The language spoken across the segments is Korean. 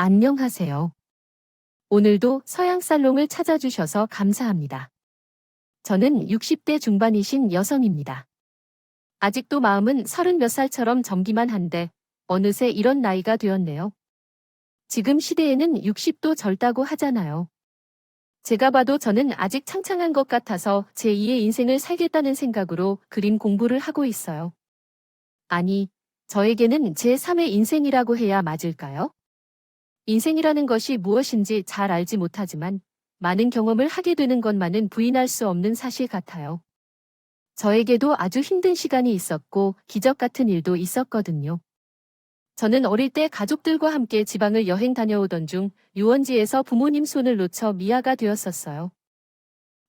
안녕하세요. 오늘도 서양살롱을 찾아주셔서 감사합니다. 저는 60대 중반이신 여성입니다. 아직도 마음은 30 몇 살처럼 젊기만 한데 어느새 이런 나이가 되었네요. 지금 시대에는 60도 젊다고 하잖아요. 제가 봐도 저는 아직 창창한 것 같아서 제2의 인생을 살겠다는 생각으로 그림 공부를 하고 있어요. 아니, 저에게는 제3의 인생이라고 해야 맞을까요? 인생이라는 것이 무엇인지 잘 알지 못하지만 많은 경험을 하게 되는 것만은 부인할 수 없는 사실 같아요. 저에게도 아주 힘든 시간이 있었고 기적 같은 일도 있었거든요. 저는 어릴 때 가족들과 함께 지방을 여행 다녀오던 중 유원지에서 부모님 손을 놓쳐 미아가 되었었어요.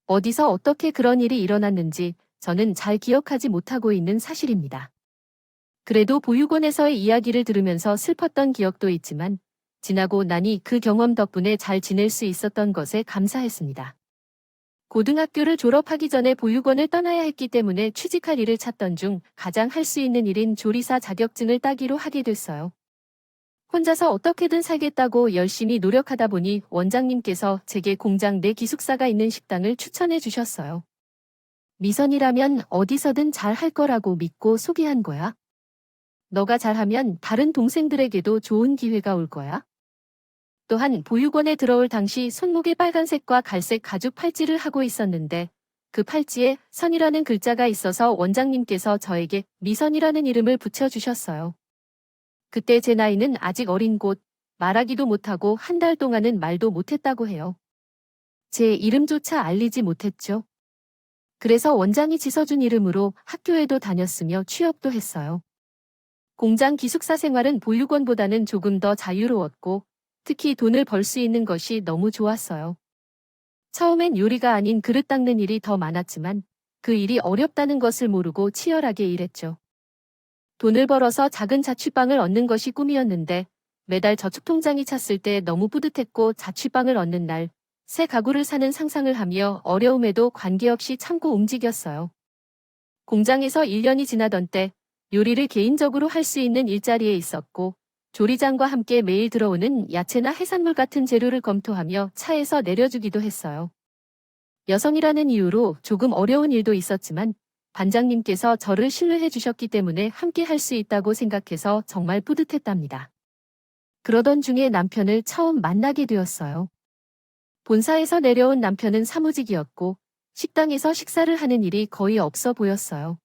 어디서 어떻게 그런 일이 일어났는지 저는 잘 기억하지 못하고 있는 사실입니다. 그래도 보육원에서의 이야기를 들으면서 슬펐던 기억도 있지만 지나고 나니 그 경험 덕분에 잘 지낼 수 있었던 것에 감사했습니다. 고등학교를 졸업하기 전에 보육원을 떠나야 했기 때문에 취직할 일을 찾던 중 가장 할 수 있는 일인 조리사 자격증을 따기로 하게 됐어요. 혼자서 어떻게든 살겠다고 열심히 노력하다 보니 원장님께서 제게 공장 내 기숙사가 있는 식당을 추천해 주셨어요. 미선이라면 어디서든 잘 할 거라고 믿고 소개한 거야. 너가 잘하면 다른 동생들에게도 좋은 기회가 올 거야. 또한 보육원에 들어올 당시 손목에 빨간색과 갈색 가죽 팔찌를 하고 있었는데 그 팔찌에 선이라는 글자가 있어서 원장님께서 저에게 미선이라는 이름을 붙여주셨어요. 그때 제 나이는 아직 어린 곳, 말하기도 못하고 한 달 동안은 말도 못했다고 해요. 제 이름조차 알리지 못했죠. 그래서 원장이 지어준 이름으로 학교에도 다녔으며 취업도 했어요. 공장 기숙사 생활은 보육원보다는 조금 더 자유로웠고 특히 돈을 벌 수 있는 것이 너무 좋았어요. 처음엔 요리가 아닌 그릇 닦는 일이 더 많았지만 그 일이 어렵다는 것을 모르고 치열하게 일했죠. 돈을 벌어서 작은 자취방을 얻는 것이 꿈이었는데 매달 저축통장이 찼을 때 너무 뿌듯했고 자취방을 얻는 날 새 가구를 사는 상상을 하며 어려움에도 관계없이 참고 움직였어요. 공장에서 1년이 지나던 때 요리를 개인적으로 할 수 있는 일자리에 있었고 조리장과 함께 매일 들어오는 야채나 해산물 같은 재료를 검토하며 차에서 내려주기도 했어요. 여성이라는 이유로 조금 어려운 일도 있었지만 반장님께서 저를 신뢰해 주셨기 때문에 함께 할 수 있다고 생각해서 정말 뿌듯했답니다. 그러던 중에 남편을 처음 만나게 되었어요. 본사에서 내려온 남편은 사무직이었고 식당에서 식사를 하는 일이 거의 없어 보였어요.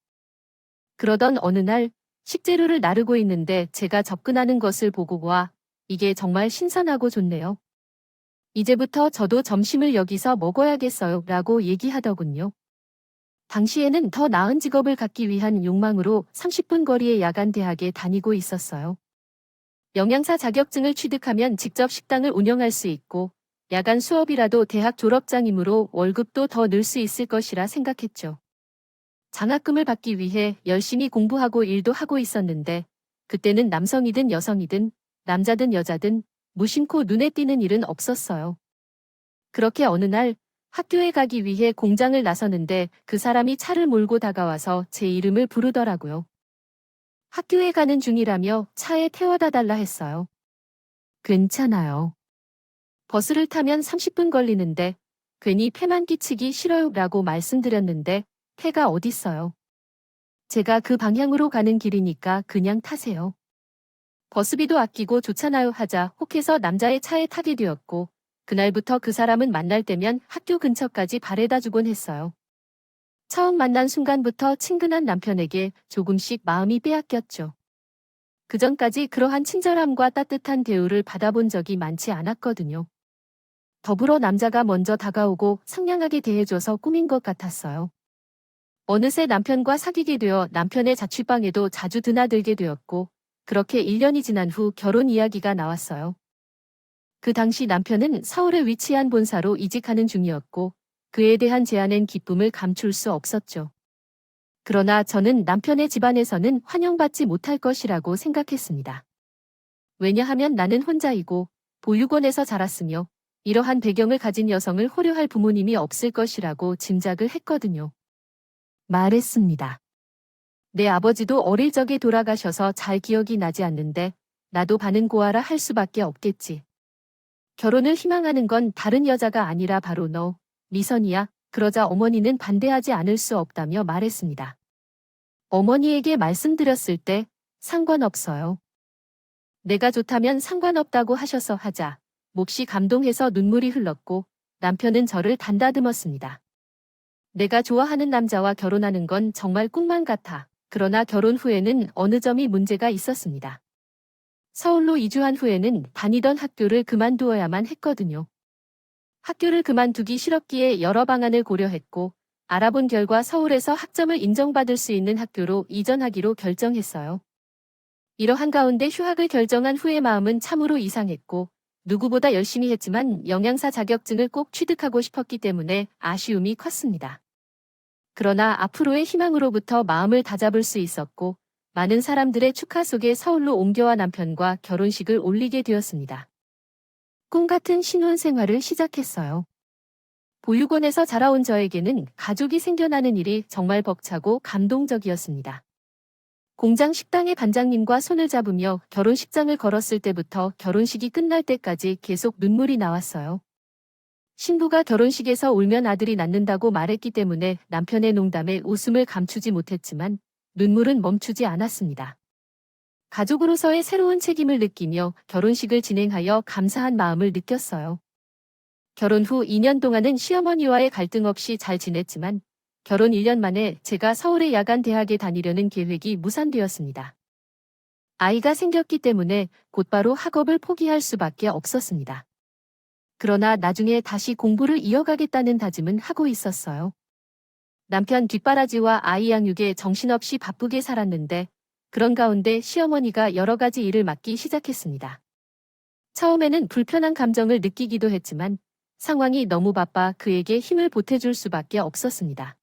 그러던 어느 날 식재료를 나르고 있는데 제가 접근하는 것을 보고 와, 이게 정말 신선하고 좋네요. 이제부터 저도 점심을 여기서 먹어야겠어요 라고 얘기하더군요. 당시에는 더 나은 직업을 갖기 위한 욕망으로 30분 거리의 야간 대학에 다니고 있었어요. 영양사 자격증을 취득하면 직접 식당을 운영할 수 있고 야간 수업이라도 대학 졸업장이므로 월급도 더 늘 수 있을 것이라 생각했죠. 장학금을 받기 위해 열심히 공부하고 일도 하고 있었는데 그때는 남성이든 여성이든 남자든 여자든 무심코 눈에 띄는 일은 없었어요. 그렇게 어느 날 학교에 가기 위해 공장을 나서는데 그 사람이 차를 몰고 다가와서 제 이름을 부르더라고요. 학교에 가는 중이라며 차에 태워다 달라 했어요. 괜찮아요. 버스를 타면 30분 걸리는데 괜히 폐만 끼치기 싫어요 라고 말씀드렸는데 폐가 어딨어요. 제가 그 방향으로 가는 길이니까 그냥 타세요. 버스비도 아끼고 좋잖아요 하자 혹해서 남자의 차에 타게 되었고 그날부터 그 사람은 만날 때면 학교 근처까지 바래다 주곤 했어요. 처음 만난 순간부터 친근한 남편에게 조금씩 마음이 빼앗겼죠. 그전까지 그러한 친절함과 따뜻한 대우를 받아본 적이 많지 않았거든요. 더불어 남자가 먼저 다가오고 상냥하게 대해줘서 꿈인 것 같았어요. 어느새 남편과 사귀게 되어 남편의 자취방에도 자주 드나들게 되었고 그렇게 1년이 지난 후 결혼 이야기가 나왔어요. 그 당시 남편은 서울에 위치한 본사로 이직하는 중이었고 그에 대한 제안엔 기쁨을 감출 수 없었죠. 그러나 저는 남편의 집안에서는 환영받지 못할 것이라고 생각했습니다. 왜냐하면 나는 혼자이고 보육원에서 자랐으며 이러한 배경을 가진 여성을 호려할 부모님이 없을 것이라고 짐작을 했거든요. 말했습니다. 내 아버지도 어릴 적에 돌아가셔서 잘 기억이 나지 않는데 나도 반은 고아라 할 수밖에 없겠지. 결혼을 희망하는 건 다른 여자가 아니라 바로 너, 미선이야. 그러자 어머니는 반대하지 않을 수 없다며 말했습니다. 어머니에게 말씀드렸을 때 상관없어요. 내가 좋다면 상관없다고 하셔서 하자. 몹시 감동해서 눈물이 흘렀고 남편은 저를 단다듬었습니다. 내가 좋아하는 남자와 결혼하는 건 정말 꿈만 같아. 그러나 결혼 후에는 어느 점이 문제가 있었습니다. 서울로 이주한 후에는 다니던 학교를 그만두어야만 했거든요. 학교를 그만두기 싫었기에 여러 방안을 고려했고 알아본 결과 서울에서 학점을 인정받을 수 있는 학교로 이전하기로 결정했어요. 이러한 가운데 휴학을 결정한 후의 마음은 참으로 이상했고 누구보다 열심히 했지만 영양사 자격증을 꼭 취득하고 싶었기 때문에 아쉬움이 컸습니다. 그러나 앞으로의 희망으로부터 마음을 다잡을 수 있었고 많은 사람들의 축하 속에 서울로 옮겨와 남편과 결혼식을 올리게 되었습니다. 꿈 같은 신혼생활을 시작했어요. 보육원에서 자라온 저에게는 가족이 생겨나는 일이 정말 벅차고 감동적이었습니다. 공장 식당의 반장님과 손을 잡으며 결혼식장을 걸었을 때부터 결혼식이 끝날 때까지 계속 눈물이 나왔어요. 신부가 결혼식에서 울면 아들이 낳는다고 말했기 때문에 남편의 농담에 웃음을 감추지 못했지만 눈물은 멈추지 않았습니다. 가족으로서의 새로운 책임을 느끼며 결혼식을 진행하여 감사한 마음을 느꼈어요. 결혼 후 2년 동안은 시어머니와의 갈등 없이 잘 지냈지만 결혼 1년 만에 제가 서울의 야간 대학에 다니려는 계획이 무산되었습니다. 아이가 생겼기 때문에 곧바로 학업을 포기할 수밖에 없었습니다. 그러나 나중에 다시 공부를 이어가겠다는 다짐은 하고 있었어요. 남편 뒷바라지와 아이 양육에 정신없이 바쁘게 살았는데 그런 가운데 시어머니가 여러 가지 일을 맡기 시작했습니다. 처음에는 불편한 감정을 느끼기도 했지만 상황이 너무 바빠 그에게 힘을 보태줄 수밖에 없었습니다.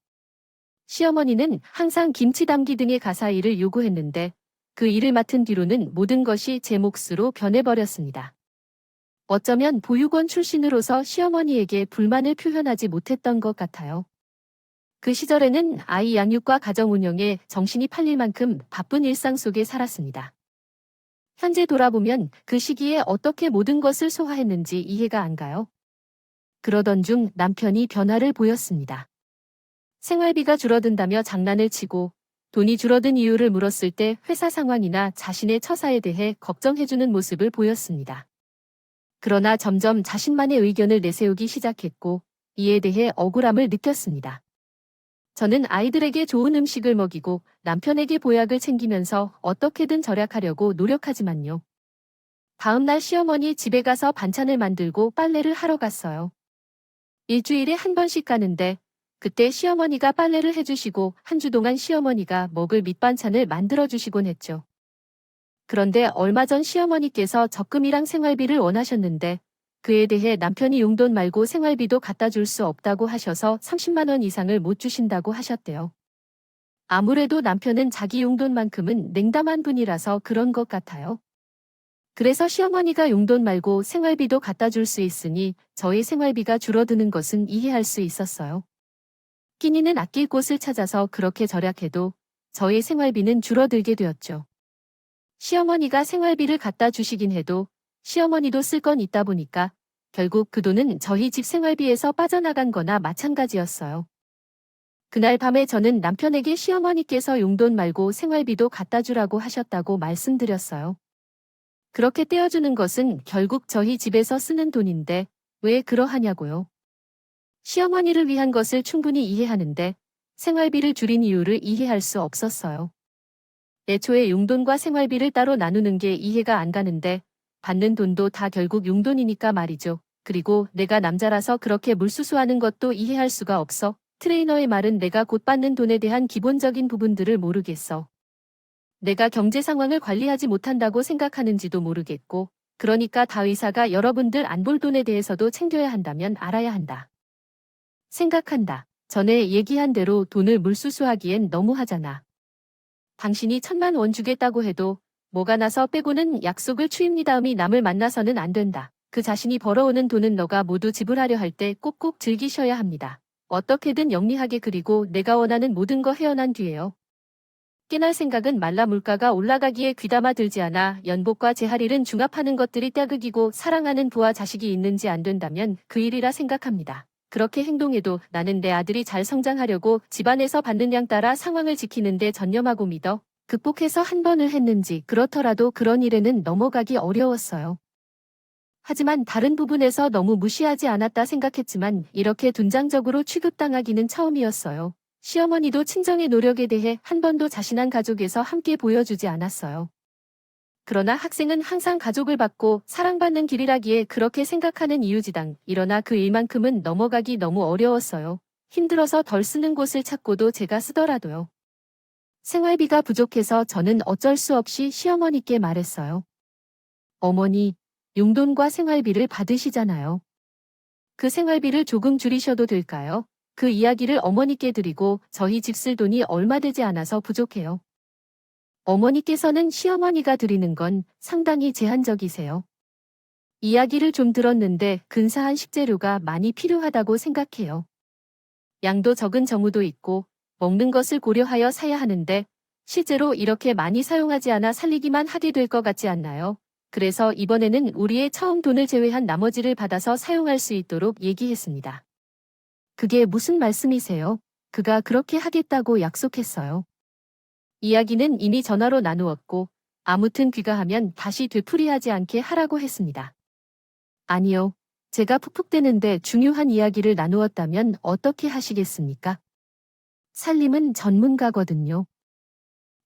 시어머니는 항상 김치 담기 등의 가사 일을 요구했는데 그 일을 맡은 뒤로는 모든 것이 제 몫으로 변해버렸습니다. 어쩌면 보육원 출신으로서 시어머니에게 불만을 표현하지 못했던 것 같아요. 그 시절에는 아이 양육과 가정 운영에 정신이 팔릴 만큼 바쁜 일상 속에 살았습니다. 현재 돌아보면 그 시기에 어떻게 모든 것을 소화했는지 이해가 안 가요. 그러던 중 남편이 변화를 보였습니다. 생활비가 줄어든다며 장난을 치고 돈이 줄어든 이유를 물었을 때 회사 상황이나 자신의 처사에 대해 걱정해주는 모습을 보였습니다. 그러나 점점 자신만의 의견을 내세우기 시작했고 이에 대해 억울함을 느꼈습니다. 저는 아이들에게 좋은 음식을 먹이고 남편에게 보약을 챙기면서 어떻게든 절약하려고 노력하지만요. 다음 날 시어머니 집에 가서 반찬을 만들고 빨래를 하러 갔어요. 일주일에 한 번씩 가는데 그때 시어머니가 빨래를 해주시고 한 주 동안 시어머니가 먹을 밑반찬을 만들어주시곤 했죠. 그런데 얼마 전 시어머니께서 적금이랑 생활비를 원하셨는데 그에 대해 남편이 용돈 말고 생활비도 갖다 줄 수 없다고 하셔서 30만 원 이상을 못 주신다고 하셨대요. 아무래도 남편은 자기 용돈만큼은 냉담한 분이라서 그런 것 같아요. 그래서 시어머니가 용돈 말고 생활비도 갖다 줄 수 있으니 저의 생활비가 줄어드는 것은 이해할 수 있었어요. 끼니는 아낄 곳을 찾아서 그렇게 절약해도 저의 생활비는 줄어들게 되었죠. 시어머니가 생활비를 갖다 주시긴 해도 시어머니도 쓸 건 있다 보니까 결국 그 돈은 저희 집 생활비에서 빠져나간 거나 마찬가지였어요. 그날 밤에 저는 남편에게 시어머니께서 용돈 말고 생활비도 갖다 주라고 하셨다고 말씀드렸어요. 그렇게 떼어주는 것은 결국 저희 집에서 쓰는 돈인데 왜 그러하냐고요. 시어머니를 위한 것을 충분히 이해하는데 생활비를 줄인 이유를 이해할 수 없었어요. 애초에 용돈과 생활비를 따로 나누는 게 이해가 안 가는데 받는 돈도 다 결국 용돈이니까 말이죠. 그리고 내가 남자라서 그렇게 물수수하는 것도 이해할 수가 없어. 트레이너의 말은 내가 곧 받는 돈에 대한 기본적인 부분들을 모르겠어. 내가 경제 상황을 관리하지 못한다고 생각하는지도 모르겠고 그러니까 다 의사가 여러분들 안 볼 돈에 대해서도 챙겨야 한다면 알아야 한다. 생각한다. 전에 얘기한 대로 돈을 물수수하기엔 너무하잖아. 당신이 1,000만 원 주겠다고 해도 뭐가 나서 빼고는 약속을 추입니 다음이 남을 만나서는 안 된다. 그 자신이 벌어오는 돈은 너가 모두 지불하려 할 때 꼭꼭 즐기셔야 합니다. 어떻게든 영리하게 그리고 내가 원하는 모든 거 헤어난 뒤에요. 깨날 생각은 말라 물가가 올라가기에 귀담아 들지 않아 연복과 제 할 일은 중합하는 것들이 떼극이고 사랑하는 부와 자식이 있는지 안 된다면 그 일이라 생각합니다. 그렇게 행동해도 나는 내 아들이 잘 성장하려고 집안에서 받는 양 따라 상황을 지키는데 전념하고 믿어 극복해서 한 번을 했는지 그렇더라도 그런 일에는 넘어가기 어려웠어요. 하지만 다른 부분에서 너무 무시하지 않았다 생각했지만 이렇게 둔장적으로 취급당하기는 처음이었어요. 시어머니도 친정의 노력에 대해 한 번도 자신한 가족에서 함께 보여주지 않았어요. 그러나 학생은 항상 가족을 받고 사랑받는 길이라기에 그렇게 생각하는 이유지당. 일어나 그 일만큼은 넘어가기 너무 어려웠어요. 힘들어서 덜 쓰는 곳을 찾고도 제가 쓰더라도요. 생활비가 부족해서 저는 어쩔 수 없이 시어머니께 말했어요. 어머니, 용돈과 생활비를 받으시잖아요. 그 생활비를 조금 줄이셔도 될까요? 그 이야기를 어머니께 드리고 저희 집 쓸 돈이 얼마 되지 않아서 부족해요. 어머니께서는 시어머니가 드리는 건 상당히 제한적이세요. 이야기를 좀 들었는데 근사한 식재료가 많이 필요하다고 생각해요. 양도 적은 정우도 있고 먹는 것을 고려하여 사야 하는데 실제로 이렇게 많이 사용하지 않아 살리기만 하게 될 것 같지 않나요? 그래서 이번에는 우리의 처음 돈을 제외한 나머지를 받아서 사용할 수 있도록 얘기했습니다. 그게 무슨 말씀이세요? 그가 그렇게 하겠다고 약속했어요. 이야기는 이미 전화로 나누었고 아무튼 귀가하면 다시 되풀이하지 않게 하라고 했습니다. 아니요. 제가 푹푹대는데 중요한 이야기를 나누었다면 어떻게 하시겠습니까? 살림은 전문가거든요.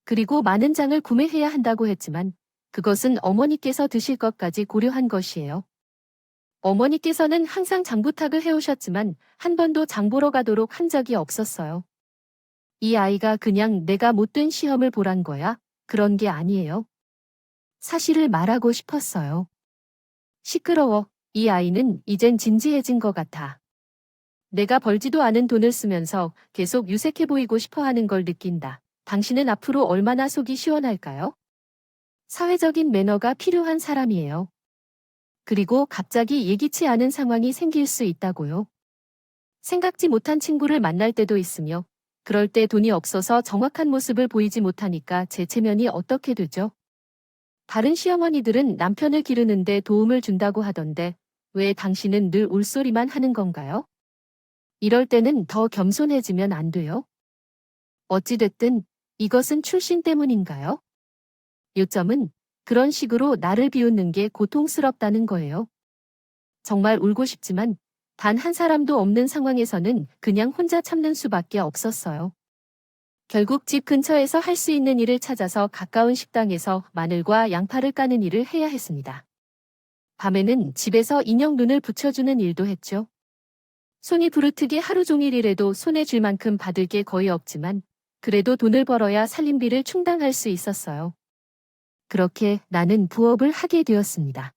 그리고 많은 장을 구매해야 한다고 했지만 그것은 어머니께서 드실 것까지 고려한 것이에요. 어머니께서는 항상 장부탁을 해오셨지만 한 번도 장 보러 가도록 한 적이 없었어요. 이 아이가 그냥 내가 못된 시험을 보란 거야? 그런 게 아니에요. 사실을 말하고 싶었어요. 시끄러워. 이 아이는 이젠 진지해진 것 같아. 내가 벌지도 않은 돈을 쓰면서 계속 유색해 보이고 싶어 하는 걸 느낀다. 당신은 앞으로 얼마나 속이 시원할까요? 사회적인 매너가 필요한 사람이에요. 그리고 갑자기 예기치 않은 상황이 생길 수 있다고요. 생각지 못한 친구를 만날 때도 있으며 그럴 때 돈이 없어서 정확한 모습을 보이지 못하니까 제 체면이 어떻게 되죠? 다른 시어머니들은 남편을 기르는데 도움을 준다고 하던데 왜 당신은 늘 울소리만 하는 건가요? 이럴 때는 더 겸손해지면 안 돼요? 어찌됐든 이것은 출신 때문인가요? 요점은 그런 식으로 나를 비웃는 게 고통스럽다는 거예요. 정말 울고 싶지만 단 한 사람도 없는 상황에서는 그냥 혼자 참는 수밖에 없었어요. 결국 집 근처에서 할 수 있는 일을 찾아서 가까운 식당에서 마늘과 양파를 까는 일을 해야 했습니다. 밤에는 집에서 인형 눈을 붙여주는 일도 했죠. 손이 부르트게 하루 종일 일해도 손에 쥘 만큼 받을 게 거의 없지만 그래도 돈을 벌어야 살림비를 충당할 수 있었어요. 그렇게 나는 부업을 하게 되었습니다.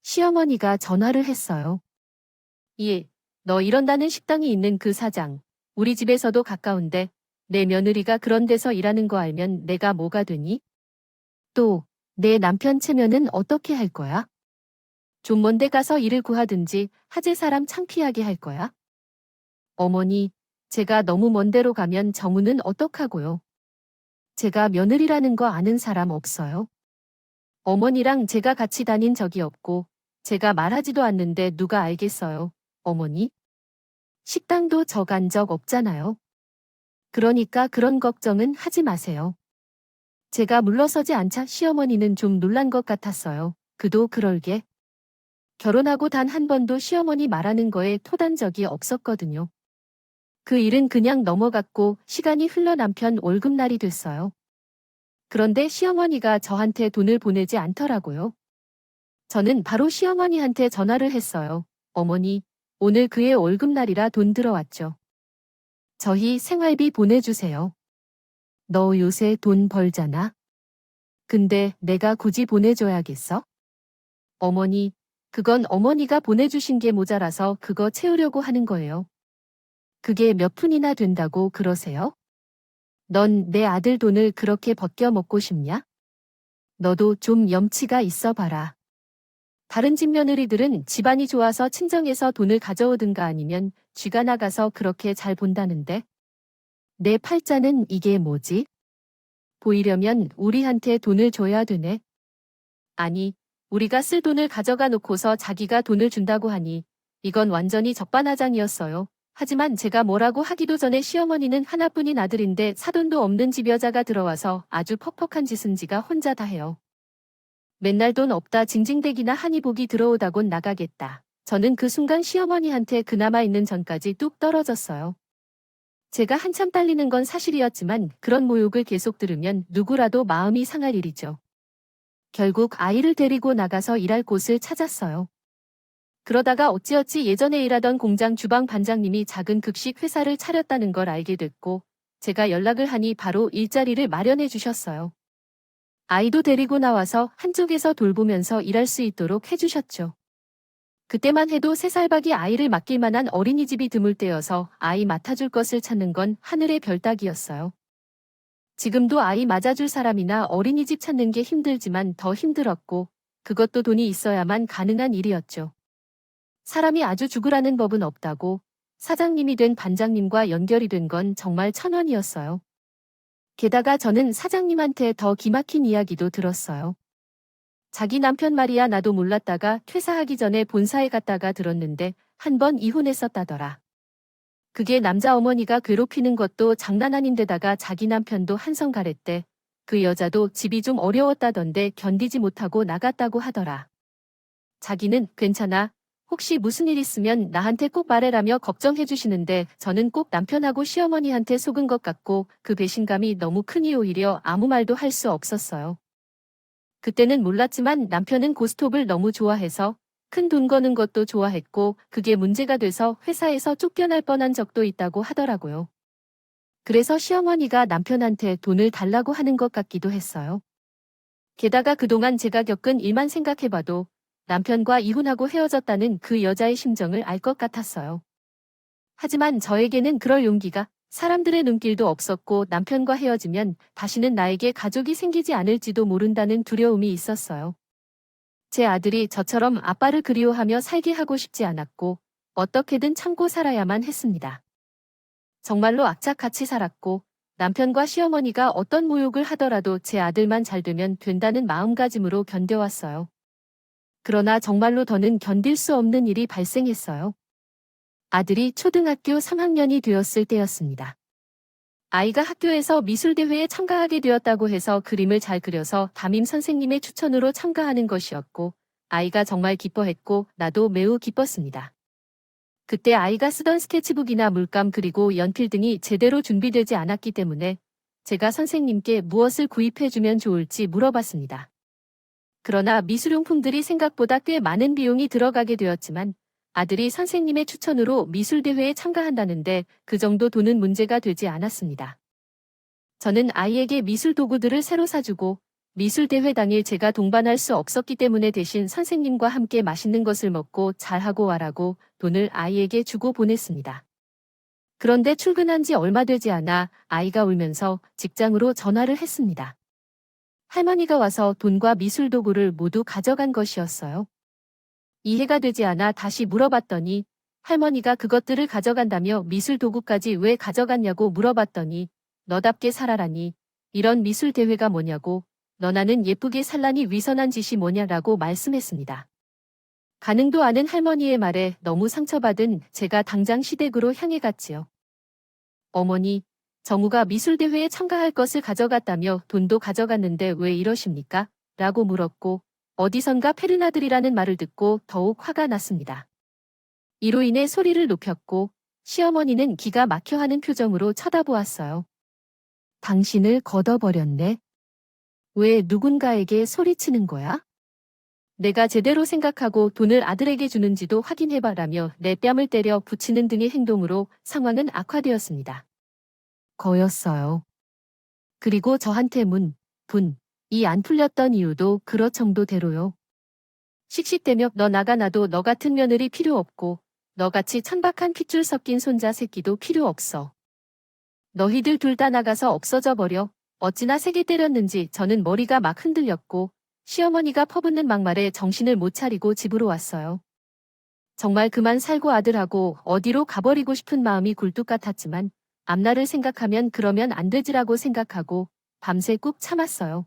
시어머니가 전화를 했어요. 예, 너 이런다는 식당이 있는 그 사장. 우리 집에서도 가까운데 내 며느리가 그런 데서 일하는 거 알면 내가 뭐가 되니? 또 내 남편 체면은 어떻게 할 거야? 좀 먼 데 가서 일을 구하든지 하재 사람 창피하게 할 거야? 어머니, 제가 너무 먼 데로 가면 정우는 어떡하고요? 제가 며느리라는 거 아는 사람 없어요? 어머니랑 제가 같이 다닌 적이 없고 제가 말하지도 않는데 누가 알겠어요, 어머니? 식당도 저 간 적 없잖아요. 그러니까 그런 걱정은 하지 마세요. 제가 물러서지 않자 시어머니는 좀 놀란 것 같았어요. 그도 그럴게. 결혼하고 단 한 번도 시어머니 말하는 거에 토단 적이 없었거든요. 그 일은 그냥 넘어갔고 시간이 흘러 남편 월급날이 됐어요. 그런데 시어머니가 저한테 돈을 보내지 않더라고요. 저는 바로 시어머니한테 전화를 했어요. 어머니, 오늘 그의 월급날이라 돈 들어왔죠. 저희 생활비 보내주세요. 너 요새 돈 벌잖아. 근데 내가 굳이 보내줘야겠어? 어머니, 그건 어머니가 보내주신 게 모자라서 그거 채우려고 하는 거예요. 그게 몇 푼이나 된다고 그러세요? 넌 내 아들 돈을 그렇게 벗겨 먹고 싶냐? 너도 좀 염치가 있어 봐라. 다른 집 며느리들은 집안이 좋아서 친정에서 돈을 가져오든가 아니면 쥐가 나가서 그렇게 잘 본다는데 내 팔자는 이게 뭐지? 보이려면 우리한테 돈을 줘야 되네. 아니, 우리가 쓸 돈을 가져가 놓고서 자기가 돈을 준다고 하니 이건 완전히 적반하장이었어요. 하지만 제가 뭐라고 하기도 전에 시어머니는 하나뿐인 아들인데 사돈도 없는 집 여자가 들어와서 아주 퍽퍽한 짓은 지가 혼자 다 해요. 맨날 돈 없다 징징대기나 하니 복이 들어오다곤 나가겠다. 저는 그 순간 시어머니한테 그나마 있는 전까지 뚝 떨어졌어요. 제가 한참 딸리는 건 사실이었지만 그런 모욕을 계속 들으면 누구라도 마음이 상할 일이죠. 결국 아이를 데리고 나가서 일할 곳을 찾았어요. 그러다가 어찌어찌 예전에 일하던 공장 주방 반장님이 작은 급식 회사를 차렸다는 걸 알게 됐고 제가 연락을 하니 바로 일자리를 마련해 주셨어요. 아이도 데리고 나와서 한쪽에서 돌보면서 일할 수 있도록 해주셨죠. 그때만 해도 3살박이 아이를 맡길 만한 어린이집이 드물 때여서 아이 맡아줄 것을 찾는 건 하늘의 별 따기였어요. 지금도 아이 맞아줄 사람이나 어린이집 찾는 게 힘들지만 더 힘들었고 그것도 돈이 있어야만 가능한 일이었죠. 사람이 아주 죽으라는 법은 없다고 사장님이 된 반장님과 연결이 된 건 정말 천원이었어요. 게다가 저는 사장님한테 더 기막힌 이야기도 들었어요. 자기 남편 말이야 나도 몰랐다가 퇴사하기 전에 본사에 갔다가 들었는데 한 번 이혼했었다더라. 그게 남자 어머니가 괴롭히는 것도 장난 아닌데다가 자기 남편도 한성 가랬대. 그 여자도 집이 좀 어려웠다던데 견디지 못하고 나갔다고 하더라. 자기는 괜찮아. 혹시 무슨 일 있으면 나한테 꼭 말해라며 걱정해 주시는데 저는 꼭 남편하고 시어머니한테 속은 것 같고 그 배신감이 너무 크니 오히려 아무 말도 할 수 없었어요. 그때는 몰랐지만 남편은 고스톱을 너무 좋아해서 큰 돈 거는 것도 좋아했고 그게 문제가 돼서 회사에서 쫓겨날 뻔한 적도 있다고 하더라고요. 그래서 시어머니가 남편한테 돈을 달라고 하는 것 같기도 했어요. 게다가 그동안 제가 겪은 일만 생각해봐도 남편과 이혼하고 헤어졌다는 그 여자의 심정을 알 것 같았어요. 하지만 저에게는 그럴 용기가 사람들의 눈길도 없었고 남편과 헤어지면 다시는 나에게 가족이 생기지 않을지도 모른다는 두려움이 있었어요. 제 아들이 저처럼 아빠를 그리워하며 살게 하고 싶지 않았고 어떻게든 참고 살아야만 했습니다. 정말로 악착같이 살았고 남편과 시어머니가 어떤 모욕을 하더라도 제 아들만 잘 되면 된다는 마음가짐으로 견뎌왔어요. 그러나 정말로 더는 견딜 수 없는 일이 발생했어요. 아들이 초등학교 3학년이 되었을 때였습니다. 아이가 학교에서 미술대회에 참가하게 되었다고 해서 그림을 잘 그려서 담임 선생님의 추천으로 참가하는 것이었고 아이가 정말 기뻐했고 나도 매우 기뻤습니다. 그때 아이가 쓰던 스케치북이나 물감 그리고 연필 등이 제대로 준비되지 않았기 때문에 제가 선생님께 무엇을 구입해주면 좋을지 물어봤습니다. 그러나 미술용품들이 생각보다 꽤 많은 비용이 들어가게 되었지만 아들이 선생님의 추천으로 미술대회에 참가한다는데 그 정도 돈은 문제가 되지 않았습니다. 저는 아이에게 미술 도구들을 새로 사주고 미술대회 당일 제가 동반할 수 없었기 때문에 대신 선생님과 함께 맛있는 것을 먹고 잘하고 와라고 돈을 아이에게 주고 보냈습니다. 그런데 출근한 지 얼마 되지 않아 아이가 울면서 직장으로 전화를 했습니다. 할머니가 와서 돈과 미술 도구를 모두 가져간 것이었어요. 이해가 되지 않아 다시 물어봤더니 할머니가 그것들을 가져간다며 미술 도구까지 왜 가져갔냐고 물어봤더니 너답게 살아라니 이런 미술 대회가 뭐냐고 너나는 예쁘게 살라니 위선한 짓이 뭐냐라고 말씀했습니다. 가능도 않은 할머니의 말에 너무 상처받은 제가 당장 시댁으로 향해 갔지요. 어머니, 정우가 미술대회에 참가할 것을 가져갔다며 돈도 가져갔는데 왜 이러십니까? 라고 물었고 어디선가 페르나들이라는 말을 듣고 더욱 화가 났습니다. 이로 인해 소리를 높였고 시어머니는 기가 막혀 하는 표정으로 쳐다보았어요. 당신을 걷어버렸네. 왜 누군가에게 소리치는 거야? 내가 제대로 생각하고 돈을 아들에게 주는지도 확인해봐라며 내 뺨을 때려 붙이는 등의 행동으로 상황은 악화되었습니다. 거였어요. 그리고 저한테 이 안 풀렸던 이유도 그럴 정도대로요. 씩씩대며 너 나가 나도 너 같은 며느리 필요 없고 너같이 천박한 핏줄 섞인 손자 새끼도 필요 없어. 너희들 둘 다 나가서 없어져 버려. 어찌나 세게 때렸는지 저는 머리가 막 흔들렸고 시어머니가 퍼붓는 막말에 정신을 못 차리고 집으로 왔어요. 정말 그만 살고 아들하고 어디로 가버리고 싶은 마음이 굴뚝 같았지만 앞날을 생각하면 그러면 안 되지라고 생각하고 밤새 꾹 참았어요.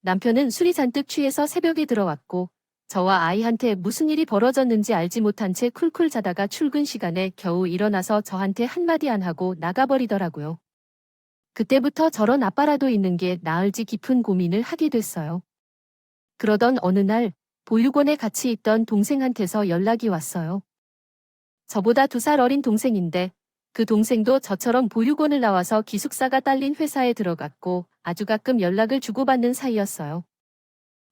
남편은 술이 잔뜩 취해서 새벽에 들어왔고 저와 아이한테 무슨 일이 벌어졌는지 알지 못한 채 쿨쿨 자다가 출근 시간에 겨우 일어나서 저한테 한마디 안 하고 나가버리더라고요. 그때부터 저런 아빠라도 있는 게 나을지 깊은 고민을 하게 됐어요. 그러던 어느 날 보육원에 같이 있던 동생한테서 연락이 왔어요. 저보다 2살 어린 동생인데 그 동생도 저처럼 보육원을 나와서 기숙사가 딸린 회사에 들어갔고 아주 가끔 연락을 주고받는 사이였어요.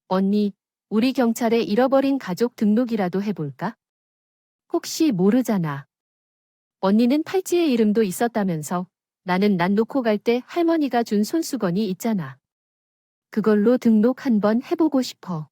언니, 우리 경찰에 잃어버린 가족 등록이라도 해볼까? 혹시 모르잖아. 언니는 팔찌의 이름도 있었다면서 나는 난 놓고 갈 때 할머니가 준 손수건이 있잖아. 그걸로 등록 한번 해보고 싶어.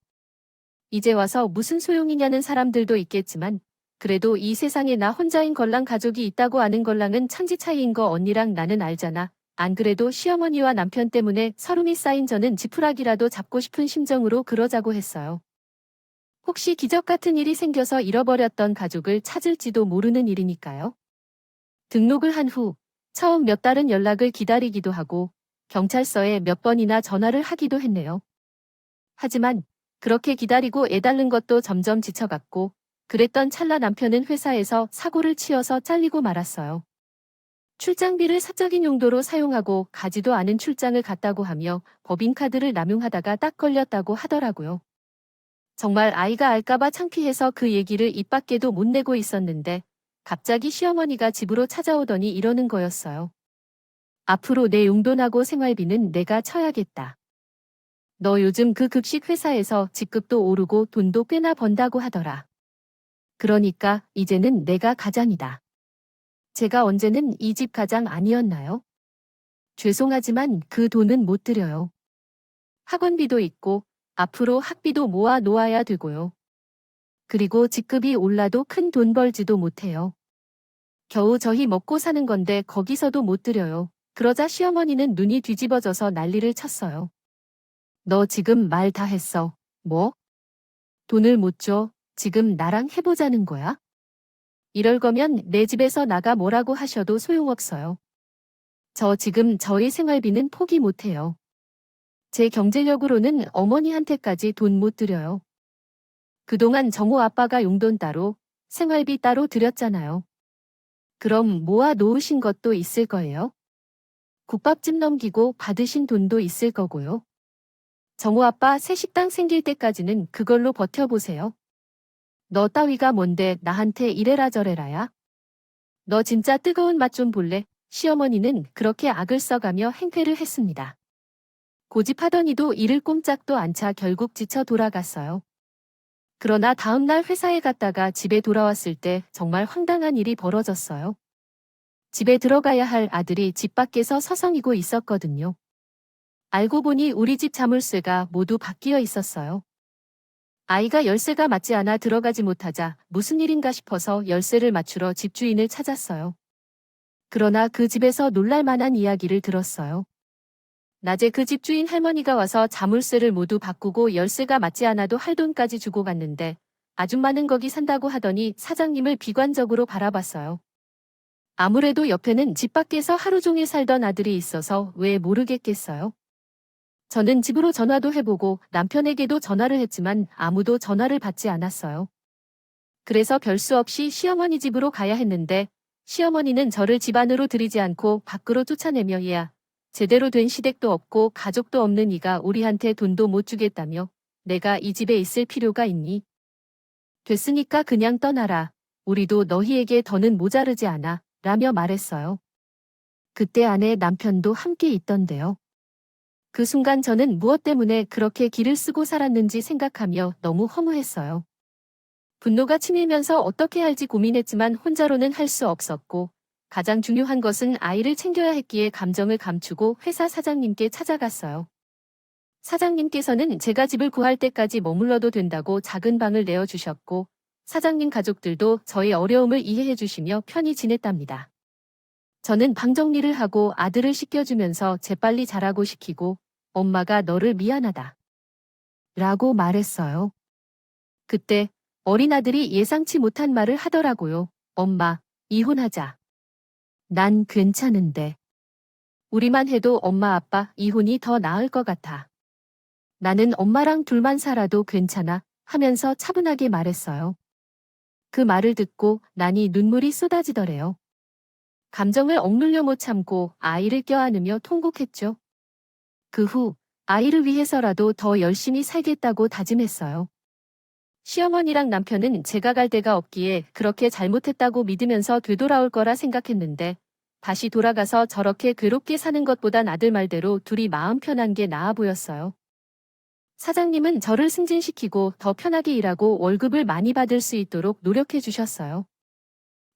이제 와서 무슨 소용이냐는 사람들도 있겠지만 그래도 이 세상에 나 혼자인 걸랑 가족이 있다고 아는 걸랑은 천지 차이인 거 언니랑 나는 알잖아. 안 그래도 시어머니와 남편 때문에 서름이 쌓인 저는 지푸라기라도 잡고 싶은 심정으로 그러자고 했어요. 혹시 기적 같은 일이 생겨서 잃어버렸던 가족을 찾을지도 모르는 일이니까요. 등록을 한 후 처음 몇 달은 연락을 기다리기도 하고 경찰서에 몇 번이나 전화를 하기도 했네요. 하지만 그렇게 기다리고 애달는 것도 점점 지쳐갔고 그랬던 찰나 남편은 회사에서 사고를 치어서 잘리고 말았어요. 출장비를 사적인 용도로 사용하고 가지도 않은 출장을 갔다고 하며 법인카드를 남용하다가 딱 걸렸다고 하더라고요. 정말 아이가 알까봐 창피해서 그 얘기를 입 밖에도 못 내고 있었는데 갑자기 시어머니가 집으로 찾아오더니 이러는 거였어요. 앞으로 내 용돈하고 생활비는 내가 쳐야겠다. 너 요즘 그 급식 회사에서 직급도 오르고 돈도 꽤나 번다고 하더라. 그러니까 이제는 내가 가장이다. 제가 언제는 이 집 가장 아니었나요? 죄송하지만 그 돈은 못 드려요. 학원비도 있고 앞으로 학비도 모아 놓아야 되고요. 그리고 직급이 올라도 큰 돈 벌지도 못해요. 겨우 저희 먹고 사는 건데 거기서도 못 드려요. 그러자 시어머니는 눈이 뒤집어져서 난리를 쳤어요. 너 지금 말 다 했어. 뭐? 돈을 못 줘? 지금 나랑 해보자는 거야? 이럴 거면 내 집에서 나가 뭐라고 하셔도 소용없어요. 저 지금 저희 생활비는 포기 못해요. 제 경제력으로는 어머니한테까지 돈 못 드려요. 그동안 정호 아빠가 용돈 따로, 생활비 따로 드렸잖아요. 그럼 모아 놓으신 것도 있을 거예요? 국밥집 넘기고 받으신 돈도 있을 거고요. 정호 아빠 새 식당 생길 때까지는 그걸로 버텨보세요. 너 따위가 뭔데 나한테 이래라 저래라야? 너 진짜 뜨거운 맛 좀 볼래? 시어머니는 그렇게 악을 써가며 행패를 했습니다. 고집하더니도 이를 꼼짝도 않자 결국 지쳐 돌아갔어요. 그러나 다음날 회사에 갔다가 집에 돌아왔을 때 정말 황당한 일이 벌어졌어요. 집에 들어가야 할 아들이 집 밖에서 서성이고 있었거든요. 알고 보니 우리 집 자물쇠가 모두 바뀌어 있었어요. 아이가 열쇠가 맞지 않아 들어가지 못하자 무슨 일인가 싶어서 열쇠를 맞추러 집주인을 찾았어요. 그러나 그 집에서 놀랄 만한 이야기를 들었어요. 낮에 그 집주인 할머니가 와서 자물쇠를 모두 바꾸고 열쇠가 맞지 않아도 할 돈까지 주고 갔는데 아줌마는 거기 산다고 하더니 사장님을 비관적으로 바라봤어요. 아무래도 옆에는 집 밖에서 하루 종일 살던 아들이 있어서 왜 모르겠겠어요. 저는 집으로 전화도 해보고 남편에게도 전화를 했지만 아무도 전화를 받지 않았어요. 그래서 별수 없이 시어머니 집으로 가야 했는데 시어머니는 저를 집 안으로 들이지 않고 밖으로 쫓아내며 얘야, 제대로 된 시댁도 없고 가족도 없는 이가 우리한테 돈도 못 주겠다며 내가 이 집에 있을 필요가 있니? 됐으니까 그냥 떠나라. 우리도 너희에게 더는 모자르지 않아. 라며 말했어요. 그때 아내 남편도 함께 있던데요. 그 순간 저는 무엇 때문에 그렇게 기를 쓰고 살았는지 생각하며 너무 허무했어요. 분노가 치밀면서 어떻게 할지 고민했지만 혼자로는 할 수 없었고 가장 중요한 것은 아이를 챙겨야 했기에 감정을 감추고 회사 사장님께 찾아갔어요. 사장님께서는 제가 집을 구할 때까지 머물러도 된다고 작은 방을 내어주셨고 사장님 가족들도 저의 어려움을 이해해 주시며 편히 지냈답니다. 저는 방 정리를 하고 아들을 씻겨주면서 재빨리 자라고 시키고 엄마가 너를 미안하다 라고 말했어요. 그때 어린 아들이 예상치 못한 말을 하더라고요. 엄마, 이혼하자. 난 괜찮은데. 우리만 해도 엄마 아빠 이혼이 더 나을 것 같아. 나는 엄마랑 둘만 살아도 괜찮아 하면서 차분하게 말했어요. 그 말을 듣고 나니 눈물이 쏟아지더래요. 감정을 억눌려 못 참고 아이를 껴안으며 통곡했죠. 그 후 아이를 위해서라도 더 열심히 살겠다고 다짐했어요. 시어머니랑 남편은 제가 갈 데가 없기에 그렇게 잘못했다고 믿으면서 되돌아올 거라 생각했는데 다시 돌아가서 저렇게 괴롭게 사는 것보단 아들 말대로 둘이 마음 편한 게 나아 보였어요. 사장님은 저를 승진시키고 더 편하게 일하고 월급을 많이 받을 수 있도록 노력해 주셨어요.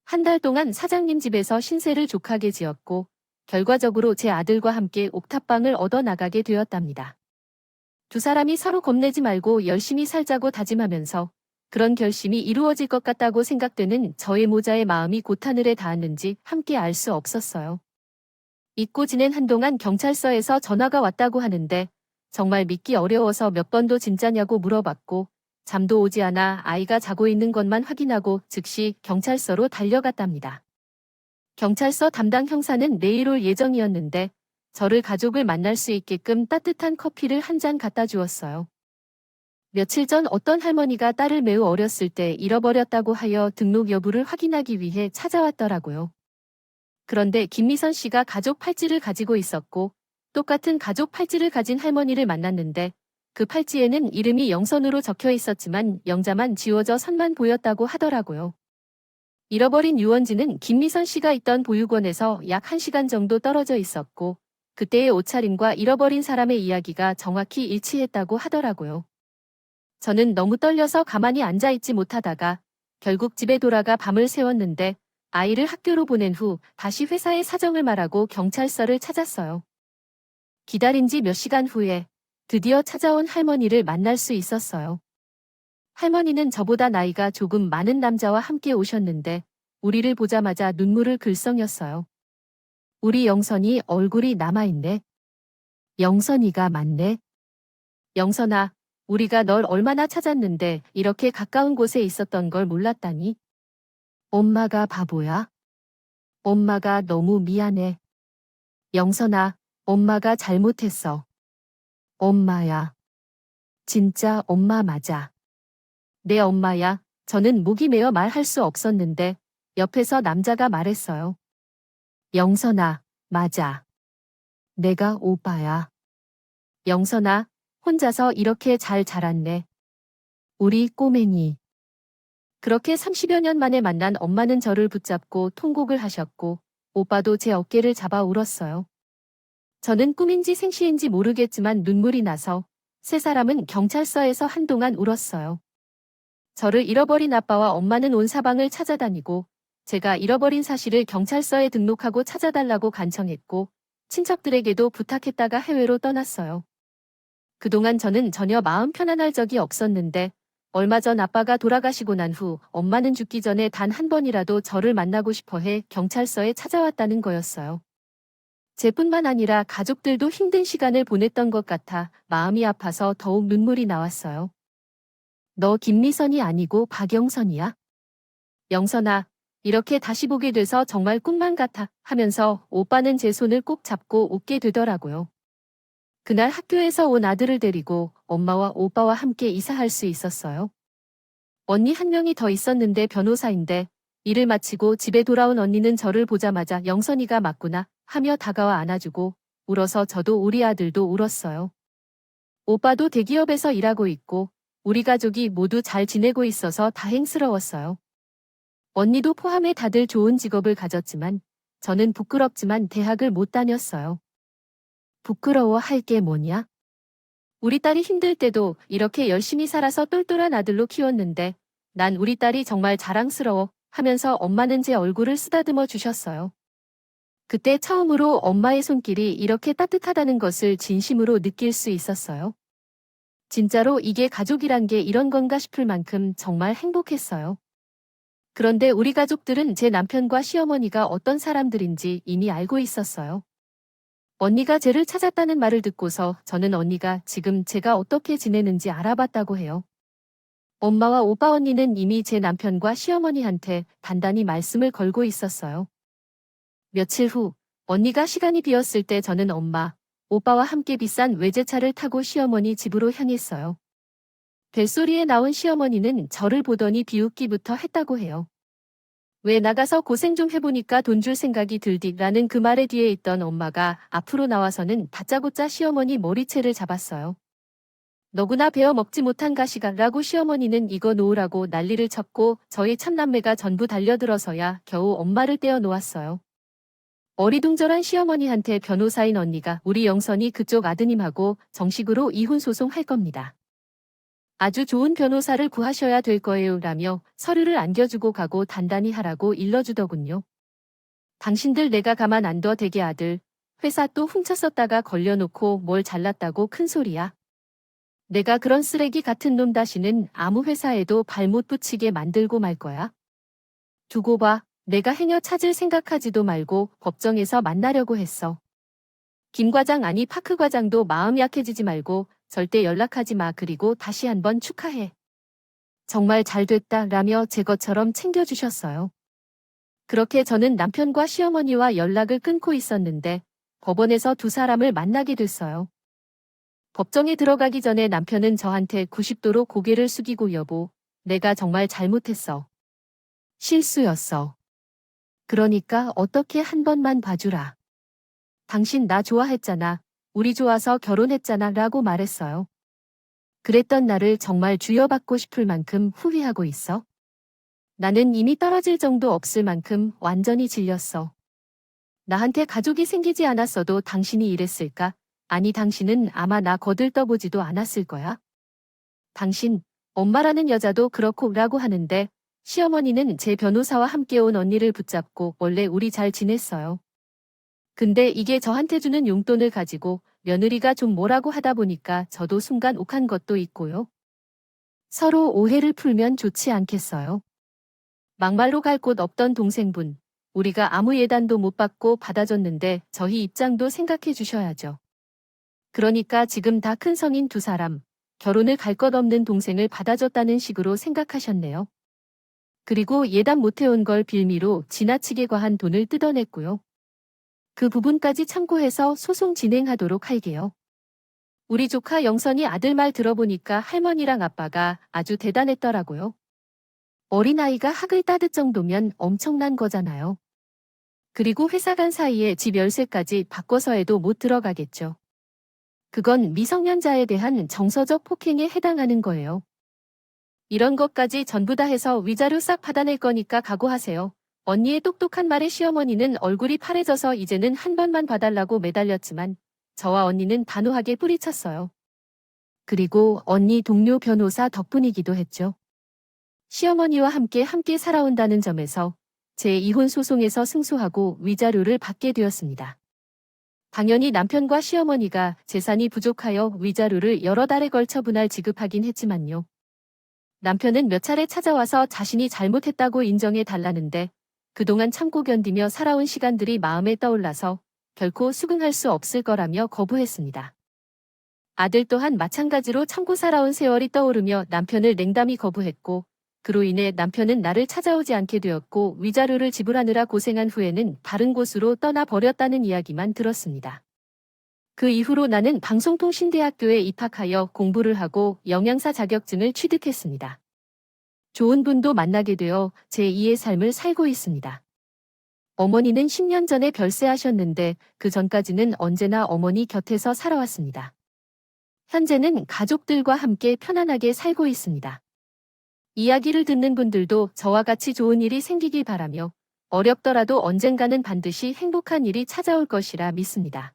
한 달 동안 사장님 집에서 신세를 족하게 지었고 결과적으로 제 아들과 함께 옥탑방을 얻어 나가게 되었답니다. 두 사람이 서로 겁내지 말고 열심히 살자고 다짐하면서 그런 결심이 이루어질 것 같다고 생각되는 저의 모자의 마음이 곧하늘에 닿았는지 함께 알 수 없었어요. 잊고 지낸 한동안 경찰서에서 전화가 왔다고 하는데 정말 믿기 어려워서 몇 번도 진짜냐고 물어봤고 잠도 오지 않아 아이가 자고 있는 것만 확인하고 즉시 경찰서로 달려갔답니다. 경찰서 담당 형사는 내일 올 예정이었는데 저를 가족을 만날 수 있게끔 따뜻한 커피를 한 잔 갖다 주었어요. 며칠 전 어떤 할머니가 딸을 매우 어렸을 때 잃어버렸다고 하여 등록 여부를 확인하기 위해 찾아왔더라고요. 그런데 김미선 씨가 가족 팔찌를 가지고 있었고 똑같은 가족 팔찌를 가진 할머니를 만났는데 그 팔찌에는 이름이 영선으로 적혀 있었지만 영자만 지워져 선만 보였다고 하더라고요. 잃어버린 유원지는 김미선 씨가 있던 보육원에서 약 1시간 정도 떨어져 있었고 그때의 옷차림과 잃어버린 사람의 이야기가 정확히 일치했다고 하더라고요. 저는 너무 떨려서 가만히 앉아있지 못하다가 결국 집에 돌아가 밤을 새웠는데 아이를 학교로 보낸 후 다시 회사에 사정을 말하고 경찰서를 찾았어요. 기다린 지 몇 시간 후에 드디어 찾아온 할머니를 만날 수 있었어요. 할머니는 저보다 나이가 조금 많은 남자와 함께 오셨는데 우리를 보자마자 눈물을 글썽였어요. 우리 영선이 얼굴이 남아있네. 영선이가 맞네. 영선아, 우리가 널 얼마나 찾았는데 이렇게 가까운 곳에 있었던 걸 몰랐다니. 엄마가 바보야. 엄마가 너무 미안해. 영선아, 엄마가 잘못했어. 엄마야. 진짜 엄마 맞아. 내 엄마야. 저는 목이 메어 말할 수 없었는데 옆에서 남자가 말했어요. 영선아, 맞아. 내가 오빠야. 영선아, 혼자서 이렇게 잘 자랐네. 우리 꼬맹이. 그렇게 30여 년 만에 만난 엄마는 저를 붙잡고 통곡을 하셨고 오빠도 제 어깨를 잡아 울었어요. 저는 꿈인지 생시인지 모르겠지만 눈물이 나서 세 사람은 경찰서에서 한동안 울었어요. 저를 잃어버린 아빠와 엄마는 온 사방을 찾아다니고 제가 잃어버린 사실을 경찰서에 등록하고 찾아달라고 간청했고 친척들에게도 부탁했다가 해외로 떠났어요. 그동안 저는 전혀 마음 편안할 적이 없었는데 얼마 전 아빠가 돌아가시고 난 후 엄마는 죽기 전에 단 한 번이라도 저를 만나고 싶어 해 경찰서에 찾아왔다는 거였어요. 제뿐만 아니라 가족들도 힘든 시간을 보냈던 것 같아 마음이 아파서 더욱 눈물이 나왔어요. 너 김미선이 아니고 박영선이야? 영선아, 이렇게 다시 보게 돼서 정말 꿈만 같아 하면서 오빠는 제 손을 꼭 잡고 웃게 되더라고요. 그날 학교에서 온 아들을 데리고 엄마와 오빠와 함께 이사할 수 있었어요. 언니 한 명이 더 있었는데 변호사인데 일을 마치고 집에 돌아온 언니는 저를 보자마자 영선이가 맞구나 하며 다가와 안아주고 울어서 저도 우리 아들도 울었어요. 오빠도 대기업에서 일하고 있고 우리 가족이 모두 잘 지내고 있어서 다행스러웠어요. 언니도 포함해 다들 좋은 직업을 가졌지만 저는 부끄럽지만 대학을 못 다녔어요. 부끄러워할 게 뭐냐? 우리 딸이 힘들 때도 이렇게 열심히 살아서 똘똘한 아들로 키웠는데 난 우리 딸이 정말 자랑스러워 하면서 엄마는 제 얼굴을 쓰다듬어 주셨어요. 그때 처음으로 엄마의 손길이 이렇게 따뜻하다는 것을 진심으로 느낄 수 있었어요. 진짜로 이게 가족이란 게 이런 건가 싶을 만큼 정말 행복했어요. 그런데 우리 가족들은 제 남편과 시어머니가 어떤 사람들인지 이미 알고 있었어요. 언니가 쟤를 찾았다는 말을 듣고서 저는 언니가 지금 제가 어떻게 지내는지 알아봤다고 해요. 엄마와 오빠 언니는 이미 제 남편과 시어머니한테 단단히 말씀을 걸고 있었어요. 며칠 후 언니가 시간이 비었을 때 저는 엄마, 오빠와 함께 비싼 외제차를 타고 시어머니 집으로 향했어요. 벨소리에 나온 시어머니는 저를 보더니 비웃기부터 했다고 해요. 왜 나가서 고생 좀 해보니까 돈 줄 생각이 들디라는 그 말에 뒤에 있던 엄마가 앞으로 나와서는 다짜고짜 시어머니 머리채를 잡았어요. 너구나 베어 먹지 못한 가시가 라고 시어머니는 이거 놓으라고 난리를 쳤고 저희 참남매가 전부 달려들어서야 겨우 엄마를 떼어 놓았어요. 어리둥절한 시어머니한테 변호사인 언니가 우리 영선이 그쪽 아드님하고 정식으로 이혼 소송할 겁니다. 아주 좋은 변호사를 구하셔야 될 거예요 라며 서류를 안겨주고 가고 단단히 하라고 일러주더군요. 당신들 내가 가만 안 둬 대개 아들. 회사 또 훔쳤었다가 걸려놓고 뭘 잘났다고 큰소리야. 내가 그런 쓰레기 같은 놈 다시는 아무 회사에도 발 못 붙이게 만들고 말 거야. 두고 봐. 내가 해녀 찾을 생각하지도 말고 법정에서 만나려고 했어. 김 과장 아니 파크 과장도 마음 약해지지 말고 절대 연락하지 마. 그리고 다시 한번 축하해. 정말 잘 됐다 라며 제 것처럼 챙겨주셨어요. 그렇게 저는 남편과 시어머니와 연락을 끊고 있었는데 법원에서 두 사람을 만나게 됐어요. 법정에 들어가기 전에 남편은 저한테 90도로 고개를 숙이고 여보, 내가 정말 잘못했어. 실수였어. 그러니까 어떻게 한 번만 봐주라. 당신 나 좋아했잖아. 우리 좋아서 결혼했잖아 라고 말했어요. 그랬던 나를 정말 주여받고 싶을 만큼 후회하고 있어. 나는 이미 떨어질 정도 없을 만큼 완전히 질렸어. 나한테 가족이 생기지 않았어도 당신이 이랬을까? 아니 당신은 아마 나 거들떠보지도 않았을 거야. 당신, 엄마라는 여자도 그렇고 라고 하는데 시어머니는 제 변호사와 함께 온 언니를 붙잡고 원래 우리 잘 지냈어요. 근데 이게 저한테 주는 용돈을 가지고 며느리가 좀 뭐라고 하다 보니까 저도 순간 욱한 것도 있고요. 서로 오해를 풀면 좋지 않겠어요? 막말로 갈 곳 없던 동생분, 우리가 아무 예단도 못 받고 받아줬는데 저희 입장도 생각해 주셔야죠. 그러니까 지금 다 큰 성인 두 사람, 결혼을 갈 것 없는 동생을 받아줬다는 식으로 생각하셨네요. 그리고 예단 못해온 걸 빌미로 지나치게 과한 돈을 뜯어냈고요. 그 부분까지 참고해서 소송 진행하도록 할게요. 우리 조카 영선이 아들 말 들어보니까 할머니랑 아빠가 아주 대단했더라고요. 어린아이가 학을 따듯 정도면 엄청난 거잖아요. 그리고 회사 간 사이에 집 열쇠까지 바꿔서 해도 못 들어가겠죠. 그건 미성년자에 대한 정서적 폭행에 해당하는 거예요. 이런 것까지 전부 다 해서 위자료 싹 받아낼 거니까 각오하세요. 언니의 똑똑한 말에 시어머니는 얼굴이 파래져서 이제는 한 번만 봐달라고 매달렸지만 저와 언니는 단호하게 뿌리쳤어요. 그리고 언니 동료 변호사 덕분이기도 했죠. 시어머니와 함께 살아온다는 점에서 제 이혼 소송에서 승소하고 위자료를 받게 되었습니다. 당연히 남편과 시어머니가 재산이 부족하여 위자료를 여러 달에 걸쳐 분할 지급하긴 했지만요. 남편은 몇 차례 찾아와서 자신이 잘못했다고 인정해 달라는데 그동안 참고 견디며 살아온 시간들이 마음에 떠올라서 결코 수긍할 수 없을 거라며 거부했습니다. 아들 또한 마찬가지로 참고 살아온 세월이 떠오르며 남편을 냉담히 거부했고 그로 인해 남편은 나를 찾아오지 않게 되었고 위자료를 지불하느라 고생한 후에는 다른 곳으로 떠나버렸다는 이야기만 들었습니다. 그 이후로 나는 방송통신대학교에 입학하여 공부를 하고 영양사 자격증을 취득했습니다. 좋은 분도 만나게 되어 제2의 삶을 살고 있습니다. 어머니는 10년 전에 별세하셨는데 그 전까지는 언제나 어머니 곁에서 살아왔습니다. 현재는 가족들과 함께 편안하게 살고 있습니다. 이야기를 듣는 분들도 저와 같이 좋은 일이 생기길 바라며 어렵더라도 언젠가는 반드시 행복한 일이 찾아올 것이라 믿습니다.